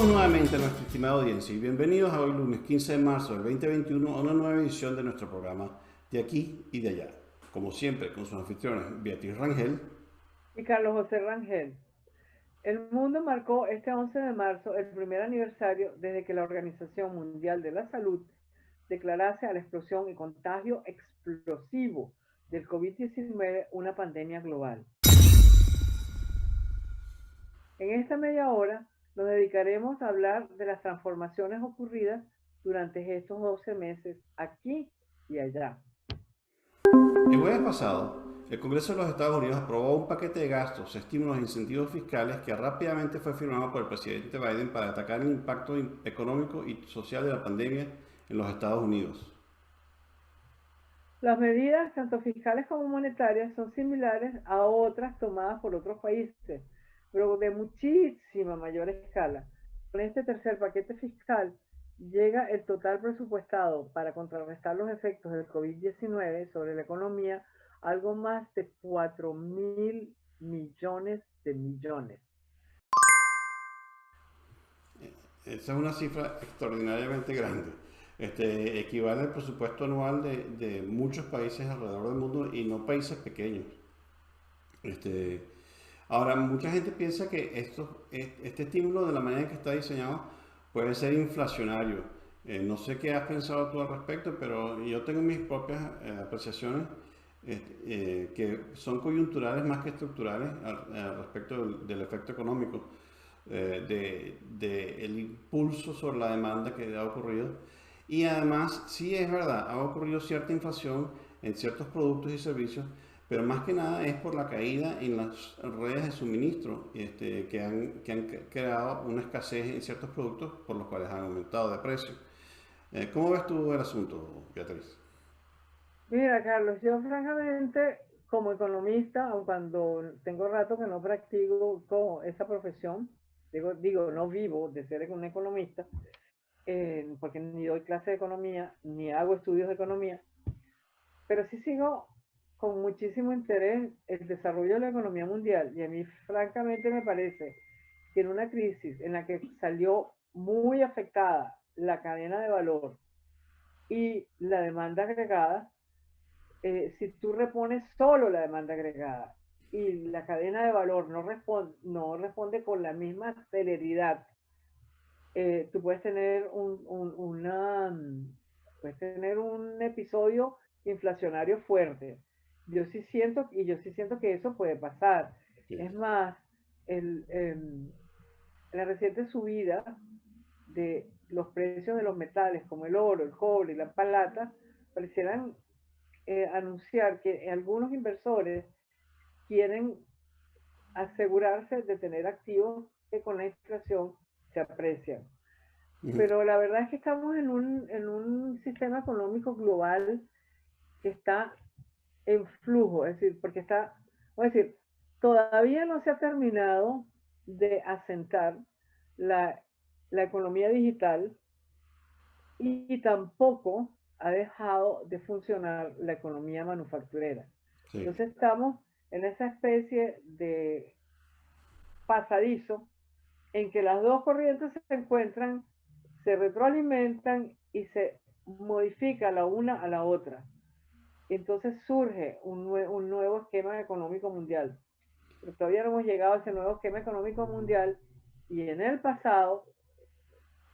nuevamente a nuestra estimada audiencia y bienvenidos a hoy lunes 15 de marzo del 2021 a una nueva edición de nuestro programa De Aquí y de Allá. Como siempre, con sus anfitriones Beatriz Rangel y Carlos José Rangel. El mundo marcó este 11 de marzo el primer aniversario desde que la Organización Mundial de la Salud declarase a la explosión y contagio explosivo del COVID-19 una pandemia global. En esta media hora nos dedicaremos a hablar de las transformaciones ocurridas durante estos 12 meses aquí y allá. El jueves pasado, el Congreso de los Estados Unidos aprobó un paquete de gastos, estímulos e incentivos fiscales que rápidamente fue firmado por el presidente Biden para atacar el impacto económico y social de la pandemia en los Estados Unidos. Las medidas, tanto fiscales como monetarias, son similares a otras tomadas por otros países, pero de muchísima mayor escala. Con este tercer paquete fiscal llega el total presupuestado para contrarrestar los efectos del COVID-19 sobre la economía algo más de 4.000 millones de millones. Esa es una cifra extraordinariamente grande. Equivale al presupuesto anual de muchos países alrededor del mundo y no países pequeños. Ahora, mucha gente piensa que este estímulo, de la manera en que está diseñado, puede ser inflacionario. No sé qué has pensado tú al respecto, pero yo tengo mis propias apreciaciones que son coyunturales más que estructurales al respecto del efecto económico, el impulso sobre la demanda que ha ocurrido. Y además, sí es verdad, ha ocurrido cierta inflación en ciertos productos y servicios, pero más que nada es por la caída en las redes de suministro que han creado una escasez en ciertos productos por los cuales han aumentado de precio. ¿Cómo ves tú el asunto, Beatriz? Mira, Carlos, yo francamente, como economista, aun cuando tengo rato que no practico esa profesión, digo, no vivo de ser un economista, porque ni doy clase de economía, ni hago estudios de economía, pero sí sigo con muchísimo interés el desarrollo de la economía mundial. Y a mí, francamente, me parece que en una crisis en la que salió muy afectada la cadena de valor y la demanda agregada, si tú repones solo la demanda agregada y la cadena de valor no responde con la misma celeridad, tú puedes tener un episodio inflacionario fuerte. Yo sí siento que eso puede pasar. Sí. Es más, el, em, la reciente subida de los precios de los metales como el oro, el cobre y la plata parecieran anunciar que algunos inversores quieren asegurarse de tener activos que con la inflación se aprecian. Ujú. Pero la verdad es que estamos en un sistema económico global que está en flujo, es decir, es decir, todavía no se ha terminado de asentar la, la economía digital y tampoco ha dejado de funcionar la economía manufacturera. Sí. Entonces estamos en esa especie de pasadizo en que las dos corrientes se encuentran, se retroalimentan y se modifica la una a la otra. Entonces surge un nuevo esquema económico mundial. Pero todavía no hemos llegado a ese nuevo esquema económico mundial y en el pasado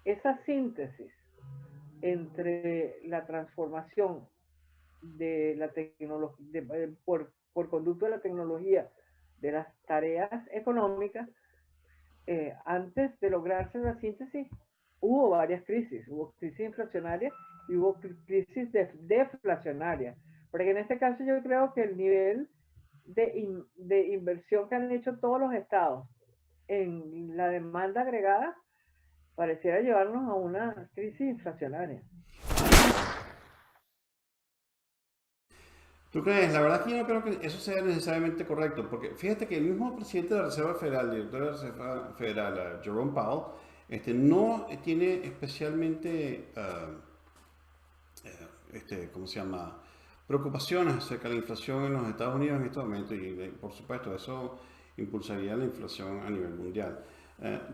esa síntesis entre la transformación de la tecnología, por conducto de la tecnología, de las tareas económicas, antes de lograrse la síntesis, hubo varias crisis. Hubo crisis inflacionaria y hubo crisis deflacionaria. Porque en este caso yo creo que el nivel de inversión que han hecho todos los estados en la demanda agregada pareciera llevarnos a una crisis inflacionaria. ¿Tú crees? La verdad es que yo no creo que eso sea necesariamente correcto, porque fíjate que el mismo presidente de la Reserva Federal, el director de la Reserva Federal, Jerome Powell, no tiene especialmente, ¿cómo se llama? Preocupaciones acerca de la inflación en los Estados Unidos en este momento y por supuesto eso impulsaría la inflación a nivel mundial.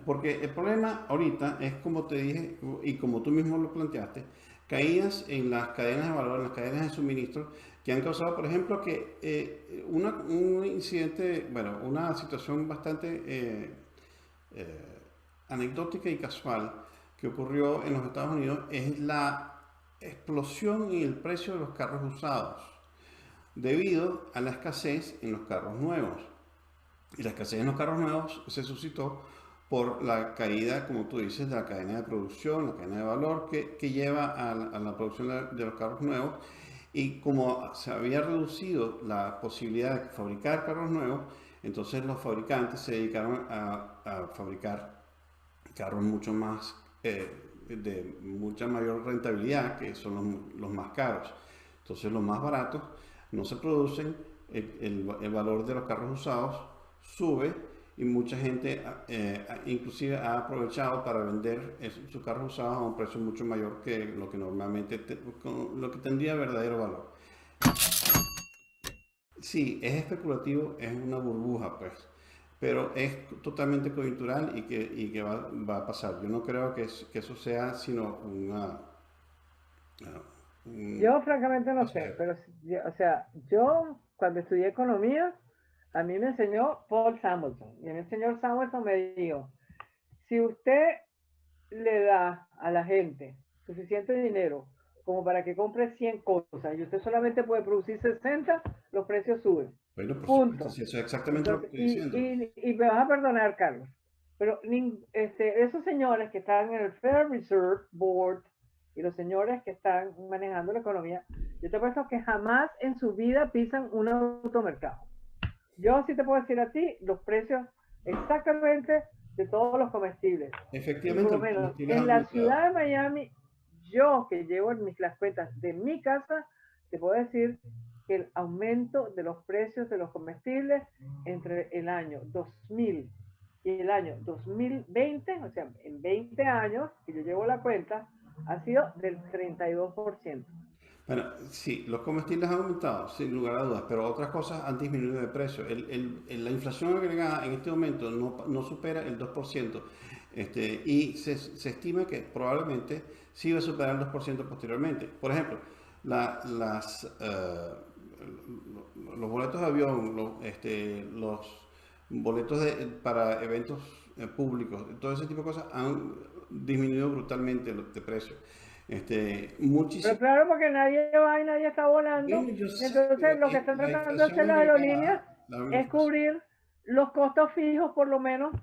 Porque el problema ahorita es, como te dije y como tú mismo lo planteaste, caídas en las cadenas de valor, en las cadenas de suministro, que han causado, por ejemplo, que un incidente, bueno, una situación bastante anecdótica y casual que ocurrió en los Estados Unidos es la explosión en el precio de los carros usados, debido a la escasez en los carros nuevos. Y la escasez en los carros nuevos se suscitó por la caída, como tú dices, de la cadena de producción, la cadena de valor que lleva a la producción de los carros nuevos. Y como se había reducido la posibilidad de fabricar carros nuevos, entonces los fabricantes se dedicaron a fabricar carros mucho más, de mucha mayor rentabilidad, que son los más caros. Entonces los más baratos no se producen, el valor de los carros usados sube y mucha gente inclusive ha aprovechado para vender sus carros usados a un precio mucho mayor que lo que normalmente, lo que tendría verdadero valor. Sí, es especulativo, es una burbuja, pues, pero es totalmente coyuntural y que va a pasar. Yo no creo que eso sea sino un Yo francamente no sé, pasajero. pero o sea, yo cuando estudié economía, a mí me enseñó Paul Samuelson. Y el señor Samuelson me dijo, si usted le da a la gente suficiente dinero como para que compre 100 cosas y usted solamente puede producir 60, los precios suben. Bueno, por supuesto, Punto. sí, eso es exactamente lo que Entonces, estoy diciendo. y me vas a perdonar, Carlos, pero esos señores que están en el Federal Reserve Board y los señores que están manejando la economía, yo te apuesto que jamás en su vida pisan un automercado. Yo sí te puedo decir a ti los precios exactamente de todos los comestibles. Y por Efectivamente, lo los menos combustibles han en la aumentado. ciudad de Miami, yo que llevo las cuentas de mi casa, te puedo decir que el aumento de los precios de los comestibles entre el año 2000 y el año 2020, o sea, en 20 años que yo llevo la cuenta, ha sido del 32%. Bueno, sí, los comestibles han aumentado, sin lugar a dudas, pero otras cosas han disminuido de precio. La inflación agregada en este momento no supera el 2%, y se estima que probablemente sí va a superar el 2% posteriormente. Por ejemplo, la- las, eh, los boletos de avión, los boletos para eventos públicos, todo ese tipo de cosas han disminuido brutalmente de precio. Pero Muchísimo. claro, porque nadie va y nadie está volando. Bueno, yo sé, pero Entonces, lo que están la tratando de inflación hacer las aerolíneas agregada, la es inflación, cubrir los costos fijos, por lo menos.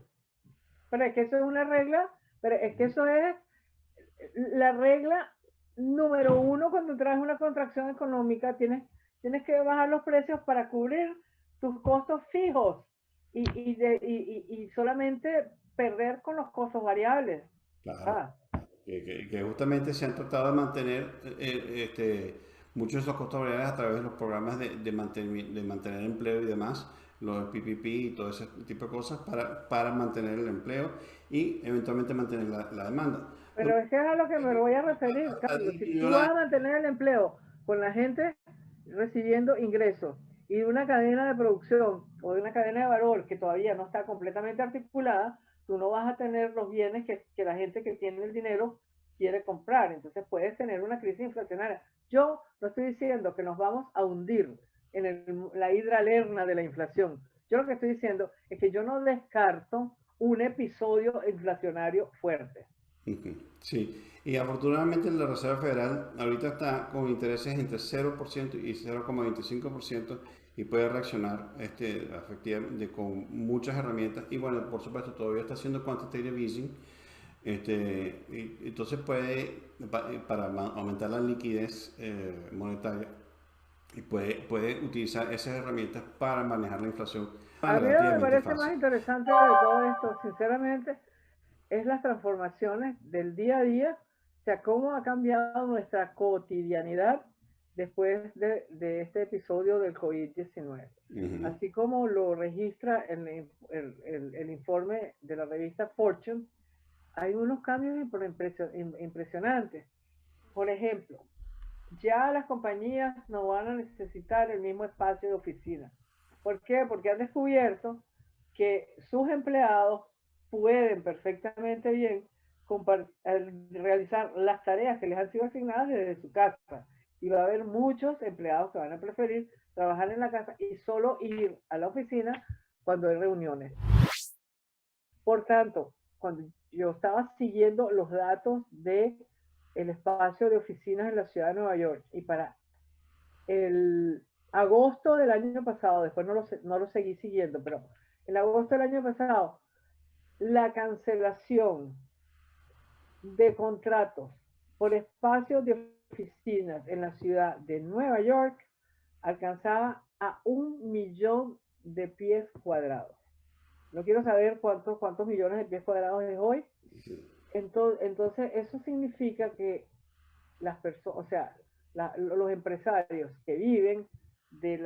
Pero es que eso es una regla, pero es que eso es la regla número uno cuando traes una contracción económica. Tienes que bajar los precios para cubrir tus costos fijos y solamente perder con los costos variables. claro, Ah, que justamente se han tratado de mantener muchos de esos costos variables a través de los programas de mantener empleo y demás, los PPP y todo ese tipo de cosas para mantener el empleo y eventualmente mantener la demanda. Lo pero es que es a lo que me voy a referir, ha Carlos. Si disminuido tú vas a mantener el empleo con la gente recibiendo ingresos y de una cadena de producción o de una cadena de valor que todavía no está completamente articulada, tú no vas a tener los bienes que la gente que tiene el dinero quiere comprar. Entonces puedes tener una crisis inflacionaria. Yo no estoy diciendo que nos vamos a hundir en la hidralerna de la inflación. Yo lo que estoy diciendo es que yo no descarto un episodio inflacionario fuerte. Ujú, sí, y afortunadamente la Reserva Federal ahorita está con intereses entre 0% y 0,25% y puede reaccionar efectivamente con muchas herramientas y bueno, por supuesto todavía está haciendo quantitative easing, y entonces puede, para aumentar la liquidez monetaria, y puede utilizar esas herramientas para manejar la inflación A mí lo que me relativamente parece fácil. más interesante de todo esto, sinceramente, es las transformaciones del día a día, o sea, cómo ha cambiado nuestra cotidianidad después de este episodio del COVID-19. Ujú, Así como lo registra el informe de la revista Fortune, hay unos cambios impresionantes. Por ejemplo, ya las compañías no van a necesitar el mismo espacio de oficina. ¿Por qué? Porque han descubierto que sus empleados pueden perfectamente bien realizar las tareas que les han sido asignadas desde su casa. Y va a haber muchos empleados que van a preferir trabajar en la casa y solo ir a la oficina cuando hay reuniones. Por tanto, cuando yo estaba siguiendo los datos de el espacio de oficinas en la ciudad de Nueva York y para el agosto del año pasado, después no lo seguí siguiendo, pero en agosto del año pasado, la cancelación de contratos por espacios de oficinas en la ciudad de Nueva York alcanzaba a 1 millón de pies cuadrados. No quiero saber cuántos millones de pies cuadrados es hoy. Entonces, eso significa que las personas, o sea, los empresarios que viven de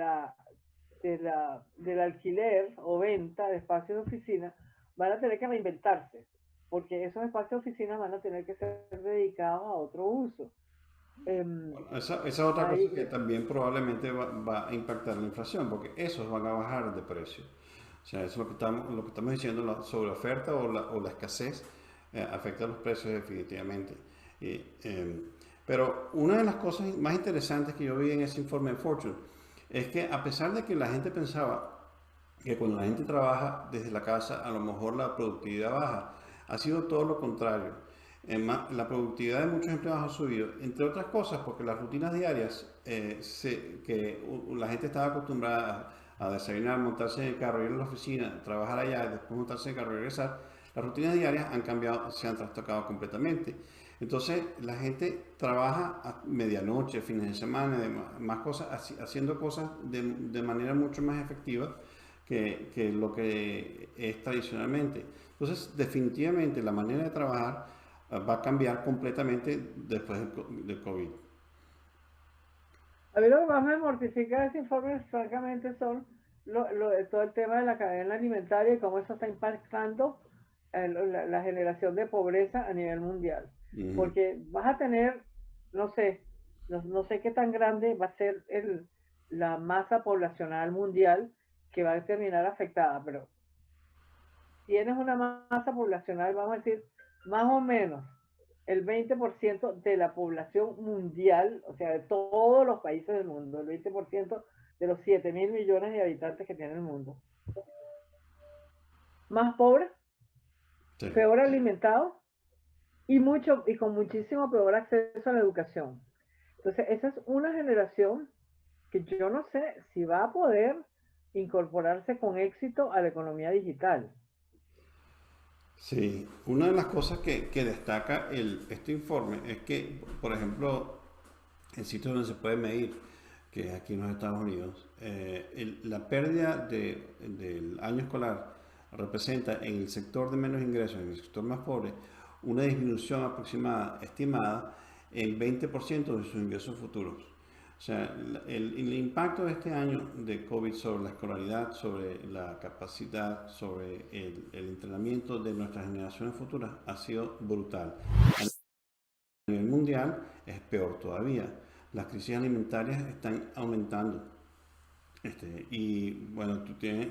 del alquiler o venta de espacios de oficina van a tener que reinventarse, porque esos espacios de oficina van a tener que ser dedicados a otro uso. Bueno, esa es otra cosa que también probablemente va a impactar la inflación, porque esos van a bajar de precio. O sea, eso es lo que estamos diciendo, la sobreoferta o la escasez afecta a los precios definitivamente. Pero una de las cosas más interesantes que yo vi en ese informe de Fortune es que a pesar de que la gente pensaba que cuando la gente trabaja desde la casa a lo mejor la productividad baja, ha sido todo lo contrario. La productividad de muchos empleados ha subido, entre otras cosas porque las rutinas diarias la gente estaba acostumbrada a desayunar, montarse en el carro, ir a la oficina, trabajar allá, después montarse en el carro y regresar, las rutinas diarias han cambiado, se han trastocado completamente. Entonces la gente trabaja a medianoche, fines de semana, más cosas, haciendo cosas de manera mucho más efectiva que lo que es tradicionalmente. Entonces, definitivamente la manera de trabajar va a cambiar completamente después del COVID. A mí lo que más me mortifica de ese informe, francamente, son de todo el tema de la cadena alimentaria y cómo eso está impactando la generación de pobreza a nivel mundial. Porque vas a tener, no sé, no sé qué tan grande va a ser la masa poblacional mundial que va a terminar afectada, pero tienes una masa poblacional, vamos a decir, más o menos el 20% de la población mundial, o sea, de todos los países del mundo, el 20% de los 7.000 millones de habitantes que tiene el mundo. Más pobre, Sí. peor alimentado y con muchísimo peor acceso a la educación. Entonces, esa es una generación que yo no sé si va a poder incorporarse con éxito a la economía digital. Sí, una de las cosas que destaca este informe es que, por ejemplo, el sitio donde se puede medir, que es aquí en los Estados Unidos, la pérdida del año escolar representa en el sector de menos ingresos, en el sector más pobre, una disminución aproximada, estimada, en 20% de sus ingresos futuros. O sea, el impacto de este año de COVID sobre la escolaridad, sobre la capacidad, sobre el entrenamiento de nuestras generaciones futuras ha sido brutal. A nivel mundial es peor todavía. Las crisis alimentarias están aumentando. Y bueno, tú tienes,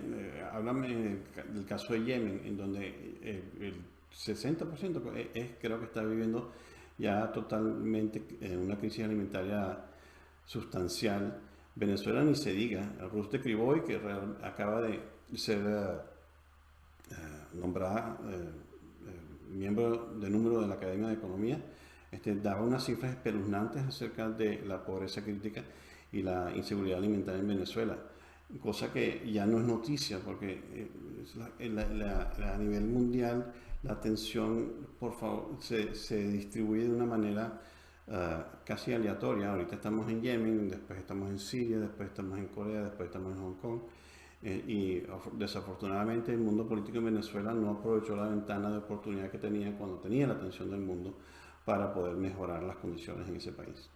háblame del caso de Yemen, en donde el 60% creo que está viviendo ya totalmente una crisis alimentaria sustancial. Venezuela ni se diga, Ruth de Criboy, que acaba de ser nombrada miembro de número de la Academia de Economía, daba unas cifras espeluznantes acerca de la pobreza crítica y la inseguridad alimentaria en Venezuela, cosa que ya no es noticia porque a nivel mundial la atención, por favor, se distribuye de una manera casi aleatoria. Ahorita estamos en Yemen, después estamos en Siria, después estamos en Corea, después estamos en Hong Kong. Y desafortunadamente el mundo político en Venezuela no aprovechó la ventana de oportunidad que tenía cuando tenía la atención del mundo para poder mejorar las condiciones en ese país.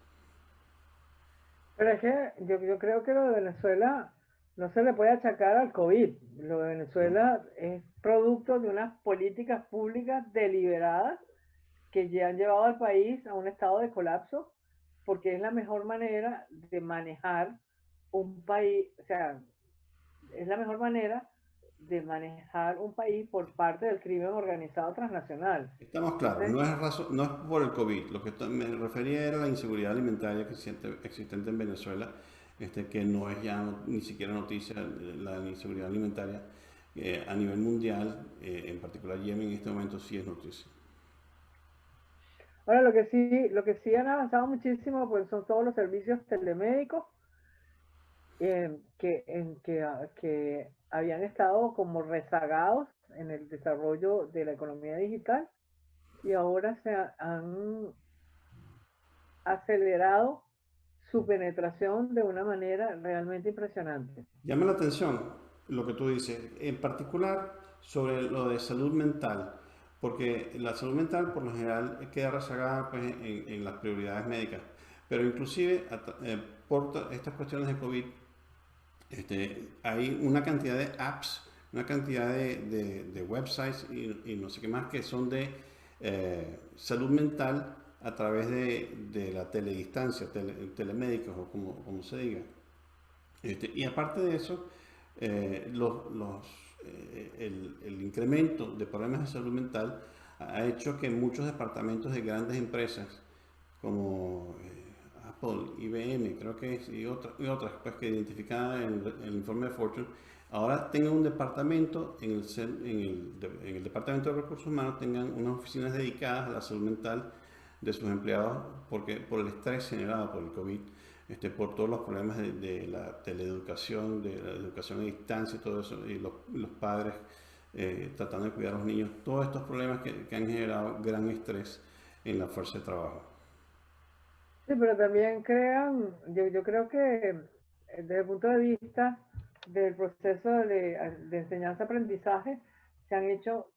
Pero es que yo creo que lo de Venezuela no se le puede achacar al COVID. Lo de Venezuela es producto de unas políticas públicas deliberadas que ya han llevado al país a un estado de colapso, porque es la mejor manera de manejar un país, o sea, es la mejor manera de manejar un país por parte del crimen organizado transnacional. Estamos claros, Entonces, no es por el COVID. Lo que me refería era la inseguridad alimentaria que existente en Venezuela, que no es ya ni siquiera noticia, la inseguridad alimentaria a nivel mundial, en particular Yemen en este momento sí es noticia. ahora lo que sí han avanzado muchísimo pues son todos los servicios telemédicos que habían estado como rezagados en el desarrollo de la economía digital y ahora han acelerado su penetración de una manera realmente impresionante. Llama la atención lo que tú dices, en particular sobre lo de salud mental, porque la salud mental por lo general queda rezagada pues, en las prioridades médicas, pero inclusive por estas cuestiones de COVID, hay una cantidad de apps, una cantidad de websites y no sé qué más que son de salud mental a través de la teledistancia, telemédicos o como se diga. Y aparte de eso, el incremento de problemas de salud mental ha hecho que muchos departamentos de grandes empresas como Apple, IBM, creo que es, y otras pues, que identificaban en el informe de Fortune, ahora tengan un departamento en el Departamento de Recursos Humanos, tengan unas oficinas dedicadas a la salud mental de sus empleados porque, por el estrés generado por el COVID, por todos los problemas de la teleeducación, de la educación a distancia y todo eso, y los padres tratando de cuidar a los niños, todos estos problemas que han generado gran estrés en la fuerza de trabajo. Sí, pero también yo creo que desde el punto de vista del proceso de enseñanza-aprendizaje, se han hecho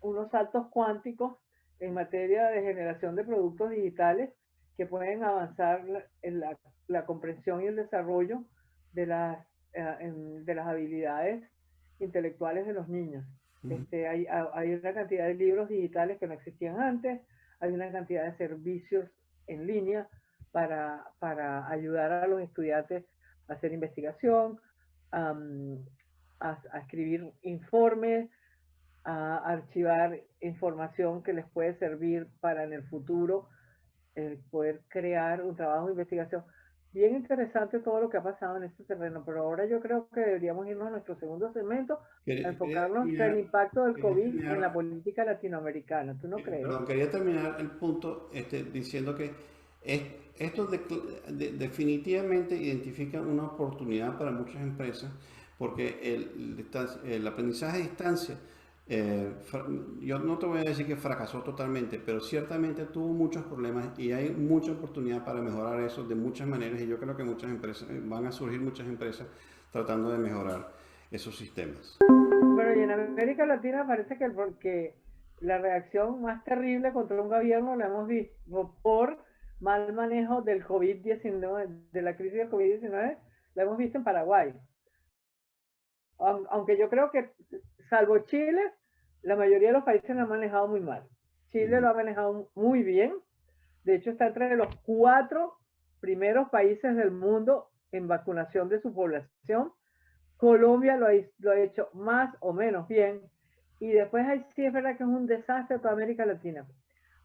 unos saltos cuánticos en materia de generación de productos digitales que pueden avanzar en la comprensión y el desarrollo de de las habilidades intelectuales de los niños. Hay una cantidad de libros digitales que no existían antes, hay una cantidad de servicios en línea para ayudar a los estudiantes a hacer investigación, a escribir informes, a archivar información que les puede servir para en el futuro poder crear un trabajo de investigación. Bien interesante todo lo que ha pasado en este terreno, pero ahora yo creo que deberíamos irnos a nuestro segundo segmento a Quería enfocarnos en el terminar, impacto del quería COVID en la terminar, política latinoamericana. ¿Tú no crees? perdón, quería terminar el punto diciendo que esto definitivamente identifica una oportunidad para muchas empresas porque el aprendizaje a distancia, yo no te voy a decir que fracasó totalmente, pero ciertamente tuvo muchos problemas y hay mucha oportunidad para mejorar eso de muchas maneras y yo creo que muchas empresas, van a surgir muchas empresas tratando de mejorar esos sistemas. Bueno, y en América Latina parece que la reacción más terrible contra un gobierno la hemos visto por mal manejo del COVID-19, de la crisis del COVID-19, la hemos visto en Paraguay. Aunque yo creo que, salvo Chile, la mayoría de los países lo han manejado muy mal. Chile lo ha manejado muy bien. De hecho, está entre los 4 primeros países del mundo en vacunación de su población. Colombia lo ha hecho más o menos bien. Y después sí es verdad que es un desastre toda América Latina.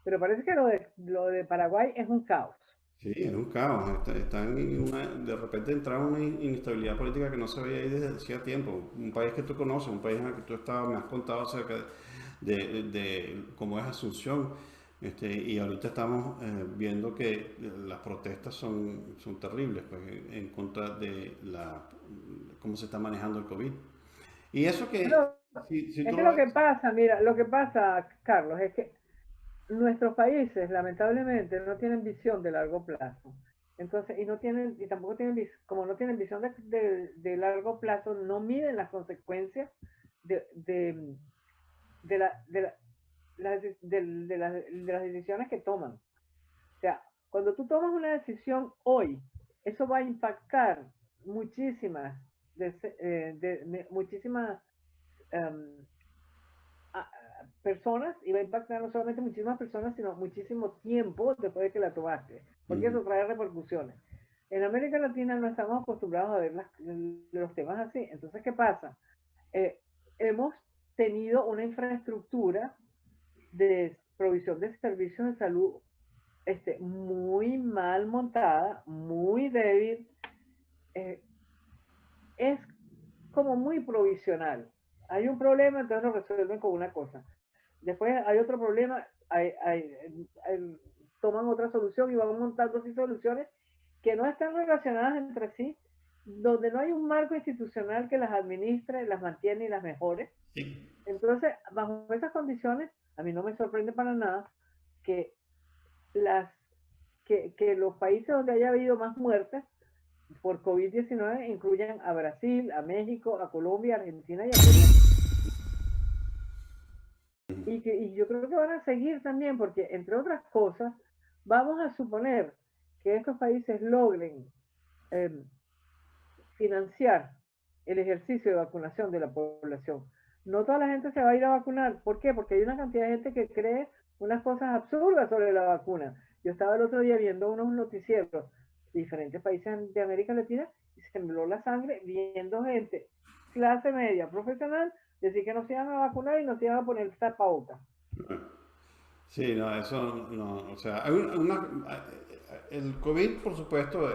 Pero parece que lo de Paraguay es un caos. Sí, es un caos. De repente entraron en una inestabilidad política que no se veía ahí desde hacía tiempo. Un país que tú conoces, un país en el que tú estabas, me has contado acerca de cómo es Asunción. Y ahorita estamos viendo que las protestas son terribles pues, en contra de cómo se está manejando el COVID. Y eso que, Pero si es tú que lo lo que ves, pasa, mira, lo que pasa, Carlos, es que nuestros países lamentablemente no tienen visión de largo plazo. Entonces, y no tienen, y tampoco tienen, como no tienen visión de largo plazo, no miden las consecuencias de, de, de, la, de, la, de las decisiones que toman. O sea, cuando tú tomas una decisión hoy, eso va a impactar muchísimas, muchísimas um, personas y va a impactar no solamente muchísimas personas, sino muchísimo tiempo después de que la tomaste, porque eso trae repercusiones. En América Latina no estamos acostumbrados a ver los temas así. Entonces, ¿qué pasa? hemos tenido una infraestructura de provisión de servicios de salud muy mal montada, muy débil, es como muy provisional. Hay un problema, entonces lo resuelven con una cosa. Después hay otro problema, toman otra solución y van montando así soluciones que no están relacionadas entre sí, donde no hay un marco institucional que las administre, las mantiene y las mejore. Sí. Entonces, bajo esas condiciones, a mí no me sorprende para nada que, las, que los países donde haya habido más muertes por COVID-19 incluyan a Brasil, a México, a Colombia, a Argentina y a Perú. Y yo creo que van a seguir también, porque entre otras cosas, vamos a suponer que estos países logren eh, financiar el ejercicio de vacunación de la población. No toda la gente se va a ir a vacunar. ¿Por qué? Porque hay una cantidad de gente que cree unas cosas absurdas sobre la vacuna. Yo estaba el otro día viendo unos noticieros de diferentes países de América Latina y se me heló la sangre viendo gente, clase media, profesional, decir que no se iban a vacunar y no se iban a poner tapabocas. Sí, no, eso no, o sea, el COVID, por supuesto,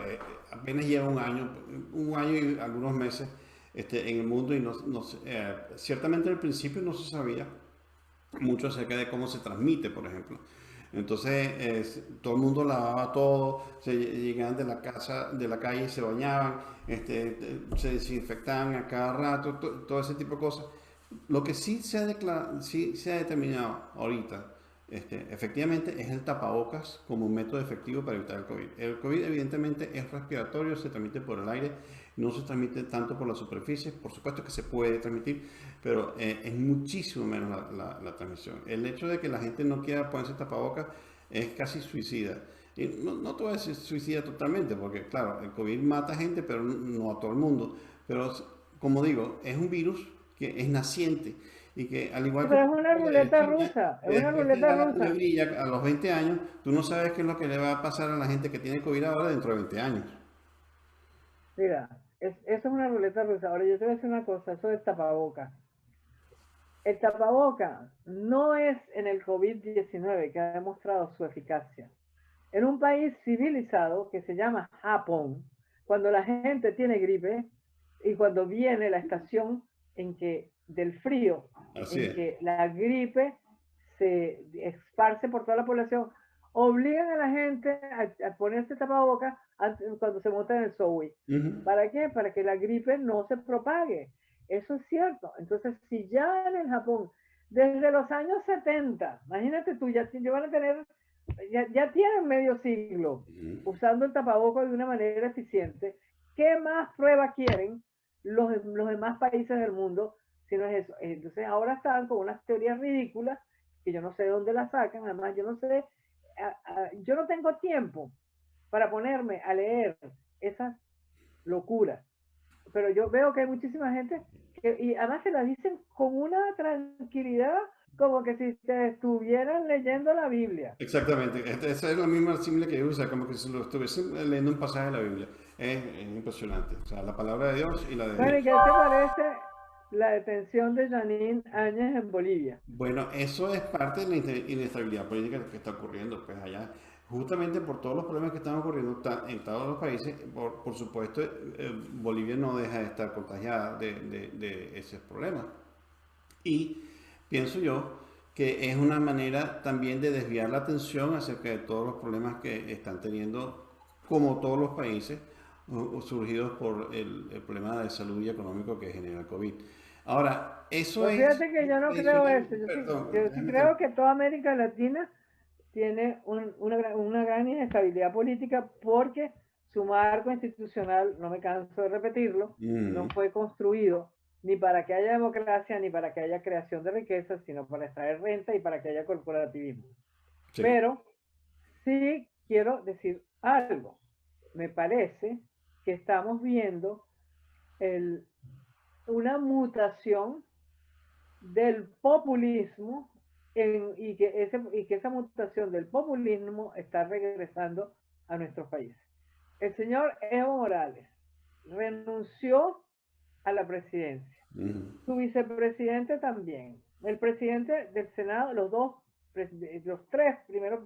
apenas lleva un año y algunos meses en el mundo y ciertamente al principio no se sabía mucho acerca de cómo se transmite, por ejemplo. Entonces, todo el mundo lavaba todo, llegaban de la casa, de la calle, se bañaban, se desinfectaban a cada rato, todo ese tipo de cosas. Lo que sí se ha determinado ahorita, efectivamente, es el tapabocas como un método efectivo para evitar el COVID. El COVID evidentemente es respiratorio, se transmite por el aire, no se transmite tanto por la superficie, por supuesto que se puede transmitir, pero es muchísimo menos la transmisión. El hecho de que la gente no quiera ponerse tapabocas es casi suicida. Y no te voy a decir suicida totalmente, porque claro, el COVID mata gente, pero no a todo el mundo. Pero como digo, es un virus que es naciente y que al igual que Pero otro es una tipo de ruleta gripe, rusa, es que una después te ruleta da la rusa. culebrilla a los 20 años, tú no sabes qué es lo que le va a pasar a la gente que tiene COVID ahora dentro de 20 años. Mira, eso es una ruleta rusa. Ahora yo te voy a decir una cosa, eso de tapaboca. El tapaboca no es en el COVID-19 que ha demostrado su eficacia. En un país civilizado que se llama Japón, cuando la gente tiene gripe y cuando viene la estación en que del frío, Así en es. que la gripe se esparce por toda la población, obligan a la gente a ponerse tapabocas cuando se monta en el subway. Ujú. ¿Para qué? Para que la gripe no se propague. Eso es cierto. Entonces, si ya en el Japón, desde los años 70, imagínate tú, ya van a tener, ya tienen medio siglo Ujú. usando el tapabocas de una manera eficiente, ¿qué más pruebas quieren los demás países del mundo si no es eso? Entonces ahora están con unas teorías ridículas que yo no sé de dónde las sacan, además yo no sé, yo no tengo tiempo para ponerme a leer esas locuras, pero yo veo que hay muchísima gente y además se la dicen con una tranquilidad como que si te estuvieran leyendo la Biblia. Exactamente, esa es la misma símile que usa, como que si lo estuviese leyendo un pasaje de la Biblia. Es impresionante. O sea, la palabra de Dios y la de Bueno, ¿y Dios. qué te parece la detención de Janine Áñez en Bolivia? Bueno, eso es parte de la inestabilidad política que está ocurriendo, pues allá, justamente por todos los problemas que están ocurriendo en todos los países, por supuesto, Bolivia no deja de estar contagiada de esos problemas. Y pienso yo que es una manera también de desviar la atención acerca de todos los problemas que están teniendo, como todos los países, surgidos por el problema de salud y económico que genera el COVID. Ahora, eso Pues es fíjate que yo no creo adicional, eso. perdón, Yo sí déjame creo terminar. que toda América Latina tiene una gran inestabilidad política porque su marco institucional, no me canso de repetirlo, no Ujú. fue construido ni para que haya democracia ni para que haya creación de riquezas, sino para extraer renta y para que haya corporativismo. Sí. Pero sí quiero decir algo. Me parece que estamos viendo el, una mutación del populismo y que esa mutación del populismo está regresando a nuestros países. El señor Evo Morales renunció a la presidencia. Su vicepresidente también. El presidente del Senado, los tres primeros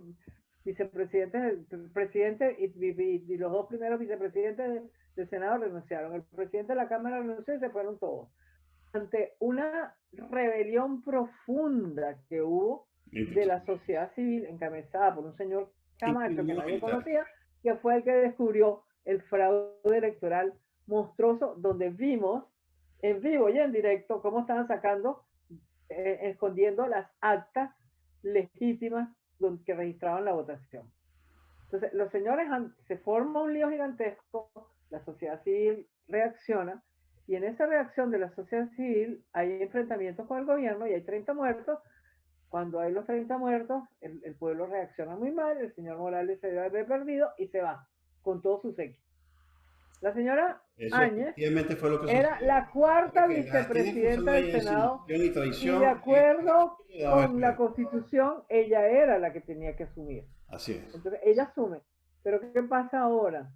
vicepresidentes, el presidente y los dos primeros vicepresidentes del Senado renunciaron. El presidente de la Cámara renunció y se fueron todos. Ante una rebelión profunda que hubo de la sociedad civil encabezada por un señor Camacho que nadie conocía, que fue el que descubrió el fraude electoral monstruoso, donde vimos en vivo y en directo cómo estaban sacando, escondiendo las actas legítimas que registraban la votación. Entonces, los señores, se forma un lío gigantesco, la sociedad civil reacciona, y en esa reacción de la sociedad civil hay enfrentamientos con el gobierno y hay 30 muertos. Cuando hay los 30 muertos, el pueblo reacciona muy mal, el señor Morales se debe haber perdido y se va con todo su séquito. La señora Áñez era la cuarta vicepresidenta del Senado y de acuerdo con la Constitución, ella era la que tenía que asumir. Así es. Entonces, ella asume. Pero ¿qué pasa ahora?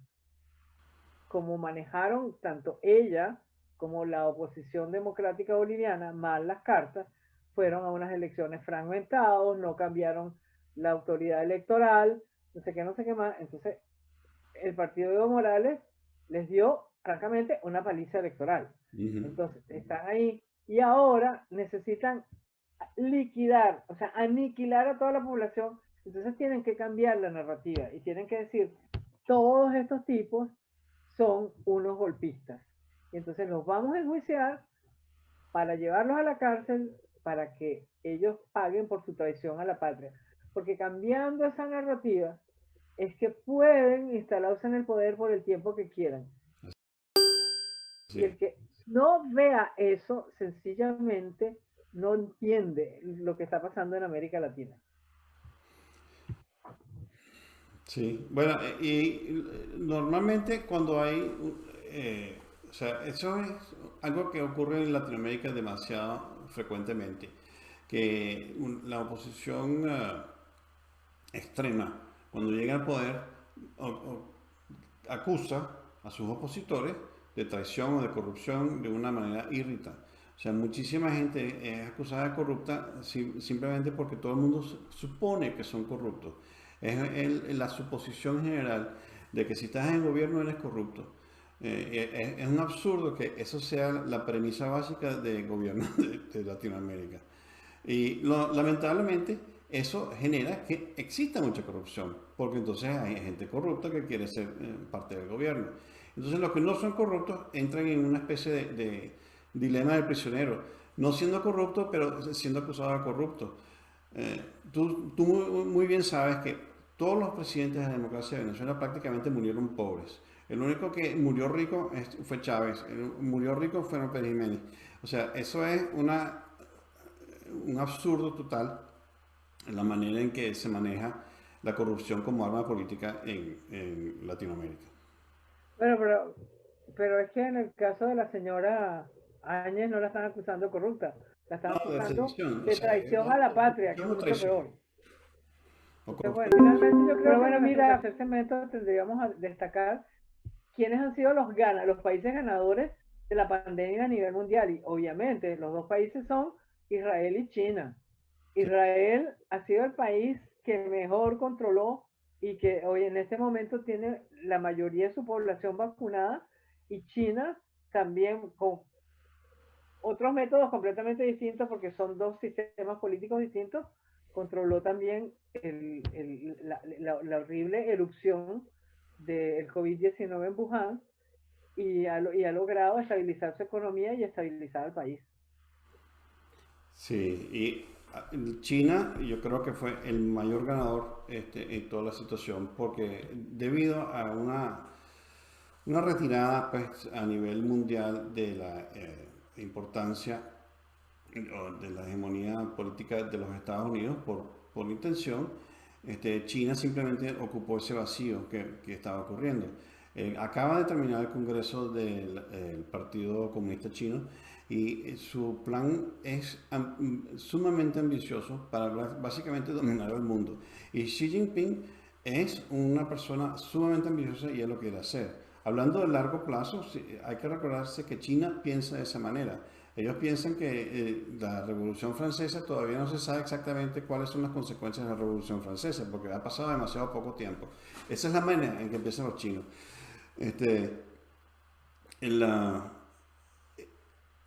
Como manejaron tanto ella como la oposición democrática boliviana mal las cartas, fueron a unas elecciones fragmentadas, no cambiaron la autoridad electoral, no sé qué más. Entonces, el partido de Evo Morales les dio, francamente, una paliza electoral. Entonces, están ahí y ahora necesitan liquidar, o sea, aniquilar a toda la población. Entonces tienen que cambiar la narrativa y tienen que decir, todos estos tipos son unos golpistas. Y entonces los vamos a enjuiciar para llevarlos a la cárcel para que ellos paguen por su traición a la patria. Porque cambiando esa narrativa es que pueden instalarse en el poder por el tiempo que quieran. Sí. Y el que no vea eso, sencillamente no entiende lo que está pasando en América Latina. Sí, bueno, y normalmente cuando hay, o sea, eso es algo que ocurre en Latinoamérica demasiado frecuentemente, que la oposición extrema, cuando llega al poder, acusa a sus opositores de traición o de corrupción de una manera irrita. O sea, muchísima gente es acusada de corrupta simplemente porque todo el mundo supone que son corruptos. Es la suposición general de que si estás en el gobierno eres corrupto. Es un absurdo que eso sea la premisa básica del gobierno de Latinoamérica. Y lamentablemente eso genera que exista mucha corrupción, porque entonces hay gente corrupta que quiere ser parte del gobierno. Entonces los que no son corruptos entran en una especie de dilema del prisionero, no siendo corrupto, pero siendo acusado de corrupto. Tú muy bien sabes que todos los presidentes de la democracia de Venezuela prácticamente murieron pobres. El único que murió rico fue Chávez, murió rico fue Pérez Jiménez. O sea, eso es un absurdo total en la manera en que se maneja la corrupción como arma política en Latinoamérica. Bueno, pero es que en el caso de la señora Áñez no la están acusando de corrupta, la están acusando de traición a la patria, que es mucho peor. Entonces, bueno, finalmente yo creo que mira, hacer este método tendríamos a destacar quiénes han sido los países ganadores de la pandemia a nivel mundial. Y obviamente los dos países son Israel y China. Israel ha sido el país que mejor controló y que hoy en este momento tiene la mayoría de su población vacunada, y China también con otros métodos completamente distintos porque son dos sistemas políticos distintos, controló también la horrible erupción del COVID-19 en Wuhan y ha logrado estabilizar su economía y estabilizar al país. Sí, y China yo creo que fue el mayor ganador en toda la situación, porque debido a una retirada pues, a nivel mundial de la importancia de la hegemonía política de los Estados Unidos por intención, China simplemente ocupó ese vacío que estaba ocurriendo. Acaba de terminar el Congreso del Partido Comunista Chino y su plan es sumamente ambicioso para básicamente dominar el mundo. Y Xi Jinping es una persona sumamente ambiciosa y él lo quiere hacer. Hablando de largo plazo, hay que recordarse que China piensa de esa manera. Ellos piensan que la Revolución Francesa todavía no se sabe exactamente cuáles son las consecuencias de la Revolución Francesa, porque ha pasado demasiado poco tiempo. Esa es la manera en que empiezan los chinos. Este, en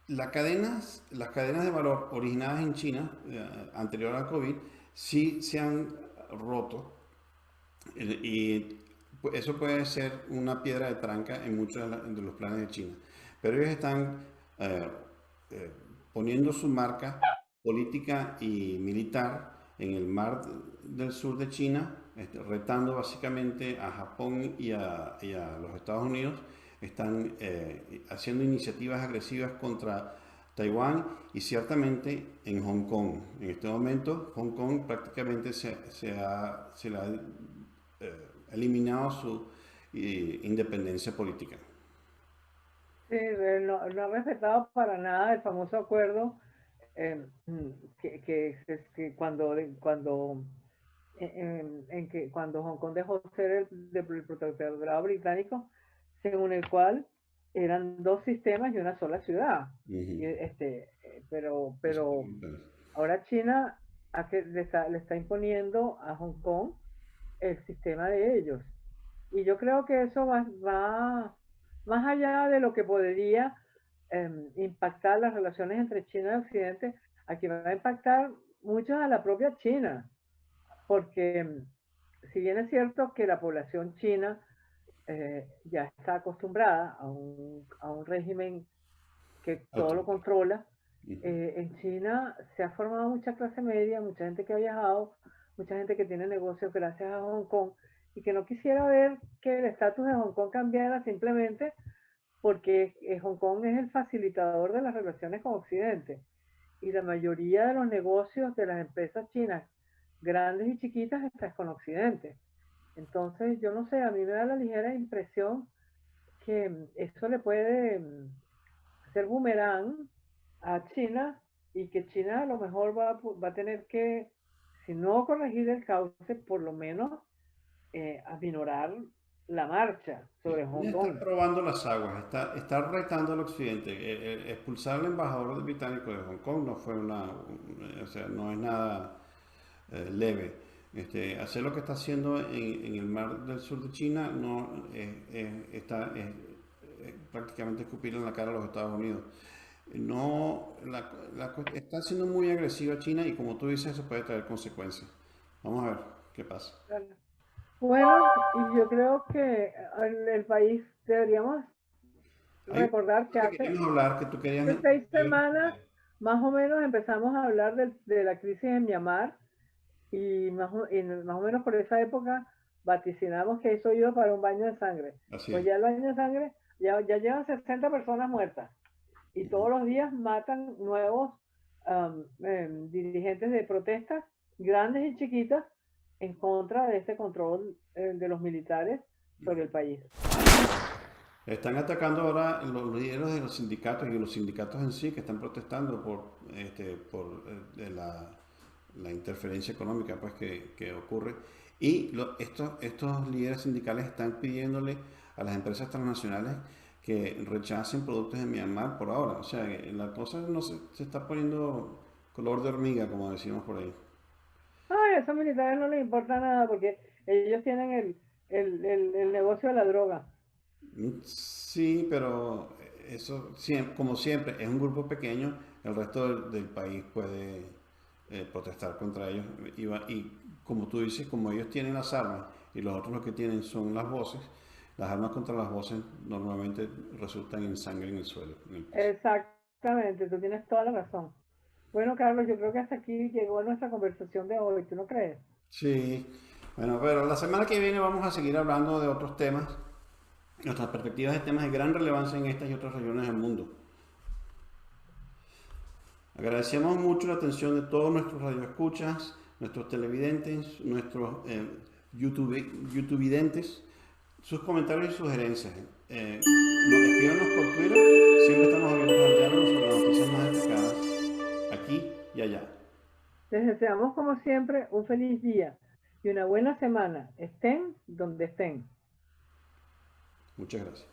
las cadenas de valor originadas en China, anterior al COVID, sí se han roto y eso puede ser una piedra de tranca en muchos de los planes de China. Pero ellos están eh, eh, poniendo su marca política y militar en el mar del sur de China, retando básicamente a Japón y a los Estados Unidos. Están haciendo iniciativas agresivas contra Taiwán y ciertamente en Hong Kong. En este momento, Hong Kong prácticamente se le ha eliminado su independencia política. Sí, no ha respetado para nada el famoso acuerdo eh, que cuando Hong Kong dejó de ser el protectorado británico, según el cual eran dos sistemas y una sola ciudad. Y, Ujú. pero ahora China le está imponiendo a Hong Kong el sistema de ellos. Y yo creo que eso va más allá de lo que podría impactar las relaciones entre China y Occidente, aquí va a impactar mucho a la propia China, porque si bien es cierto que la población china ya está acostumbrada a un régimen que todo lo Autoritario. controla, Ujú. en China se ha formado mucha clase media, mucha gente que ha viajado, mucha gente que tiene negocios gracias a Hong Kong y que no quisiera ver que el estatus de Hong Kong cambiara simplemente porque Hong Kong es el facilitador de las relaciones con Occidente y la mayoría de los negocios de las empresas chinas, grandes y chiquitas, están con Occidente. Entonces, yo no sé, a mí me da la ligera impresión que eso le puede hacer boomerang a China y que China a lo mejor va a tener que, si no corregir el cauce, por lo menos aminorar la marcha sobre Hong China está Kong. probando las aguas, está retando al occidente. Expulsar al embajador británico de Hong Kong no fue o sea, no es nada leve. Hacer lo que está haciendo en el mar del sur de China no es prácticamente escupir en la cara a los Estados Unidos. No, está siendo muy agresiva China y como tú dices, eso puede traer consecuencias. Vamos a ver qué pasa. Bueno, y yo creo que el país deberíamos Hay un recordar que tema que queríamos hablar que tú querías hace 6 semanas mencionar. más o menos empezamos a hablar de la crisis en Myanmar y más o menos por esa época vaticinamos que eso iba para un baño de sangre. Así Pues es. ya el baño de sangre, ya llevan 60 personas muertas y Ujú. todos los días matan nuevos dirigentes de protestas, grandes y chiquitas, en contra de este control de los militares sobre el país. Están atacando ahora los líderes de los sindicatos y los sindicatos en sí que están protestando por la interferencia económica pues, que ocurre. Y estos líderes sindicales están pidiéndole a las empresas transnacionales que rechacen productos de Myanmar por ahora. O sea, la cosa no se está poniendo color de hormiga, como decimos por ahí. Ay, a esos militares no les importa nada porque ellos tienen el negocio de la droga. Sí, pero eso, como siempre, es un grupo pequeño, el resto del país puede protestar contra ellos. Y como tú dices, como ellos tienen las armas y los otros lo que tienen son las voces, las armas contra las voces normalmente resultan en sangre en el suelo, en el piso. Exactamente, tú tienes toda la razón. Bueno, Carlos, yo creo que hasta aquí llegó nuestra conversación de hoy, ¿tú no crees? Sí, bueno, pero la semana que viene vamos a seguir hablando de otros temas, nuestras perspectivas de temas de gran relevancia en estas y otras regiones del mundo. Agradecemos mucho la atención de todos nuestros radioescuchas, nuestros televidentes, nuestros YouTubevidentes, sus comentarios y sugerencias. Escríbanos por Twitter, siempre estamos abiertos al diálogo sobre las noticias más destacadas, aquí y allá. Les deseamos como siempre un feliz día y una buena semana, estén donde estén. Muchas gracias.